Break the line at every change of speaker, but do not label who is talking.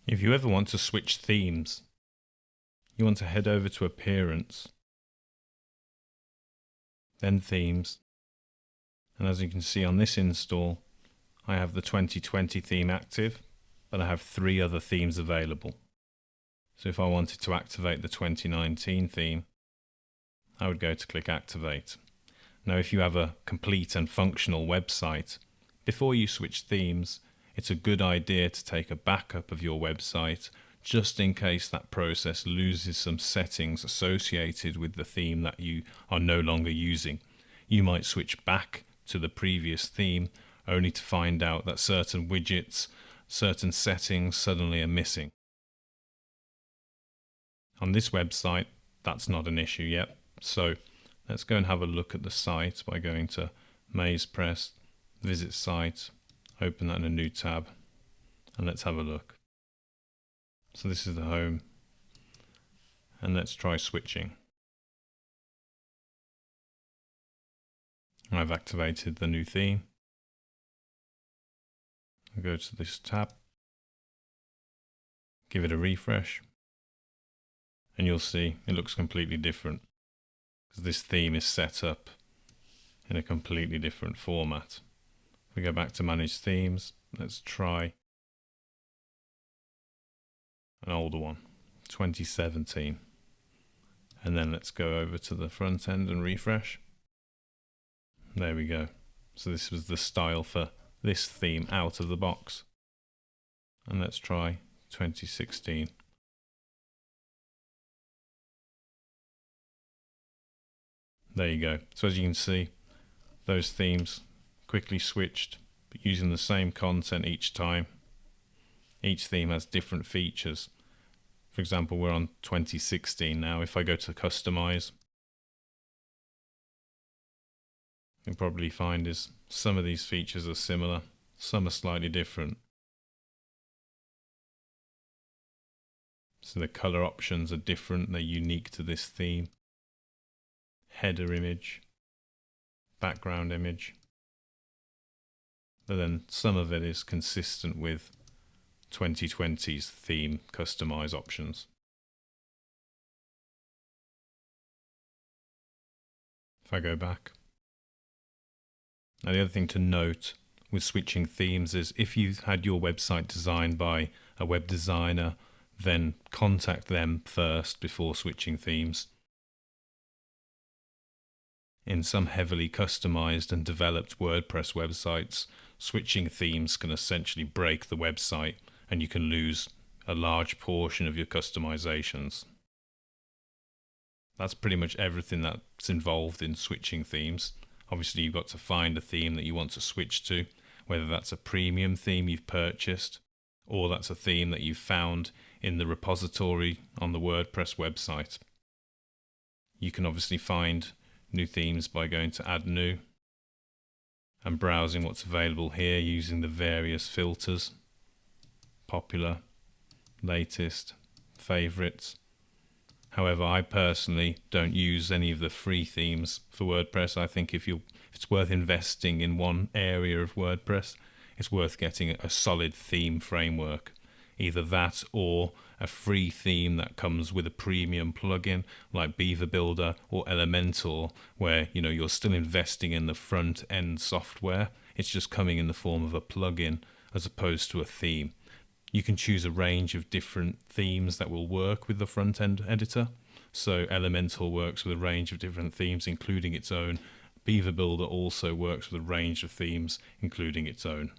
If you ever want to switch themes, you want to head over to Appearance, then Themes, and as you can see on this install, I have the 2020 theme active, but I have 3 other themes available. So if I wanted to activate the 2019 theme, I would go to click Activate. Now if you have a complete and functional website, before you switch themes, it's a good idea to take a backup of your website just in case that process loses some settings associated with the theme that you are no longer using. You might switch back to the previous theme only to find out that certain widgets, certain settings suddenly are missing. On this website, that's not an issue yet. So let's go and have a look at the site by going to WordPress, visit site, open that in a new tab, and let's have a look. So this is the home, and let's try switching. I've activated the new theme. I'll go to this tab, give it a refresh, and you'll see it looks completely different because this theme is set up in a completely different format. If we go back to manage themes, let's try an older one, 2017, and then let's go over to the front end and refresh. There we go. So this was the style for this theme out of the box, and let's try 2016. There you go. So as you can see, those themes quickly switched, but using the same content each time. Each theme has different features. For example, we're on 2016 now. If I go to customize, you'll probably find is some of these features are similar, some are slightly different. So the color options are different, they're unique to this theme. Header image, background image. But then some of it is consistent with 2020's theme customize options. If I go back. Now the other thing to note with switching themes is if you've had your website designed by a web designer, then contact them first before switching themes. In some heavily customized and developed WordPress websites, switching themes can essentially break the website and you can lose a large portion of your customizations. That's pretty much everything that's involved in switching themes. Obviously, you've got to find a theme that you want to switch to, whether that's a premium theme you've purchased or that's a theme that you've found in the repository on the WordPress website. You can obviously find new themes by going to Add New and browsing what's available here using the various filters: popular, latest, favorites. However, I personally don't use any of the free themes for WordPress. I think if it's worth investing in one area of WordPress, it's worth getting a solid theme framework. Either that or a free theme that comes with a premium plugin like Beaver Builder or Elementor, where you're still investing in the front end software. It's just coming in the form of a plugin as opposed to a theme. You can choose a range of different themes that will work with the front end editor. So Elementor works with a range of different themes, including its own. Beaver Builder also works with a range of themes, including its own.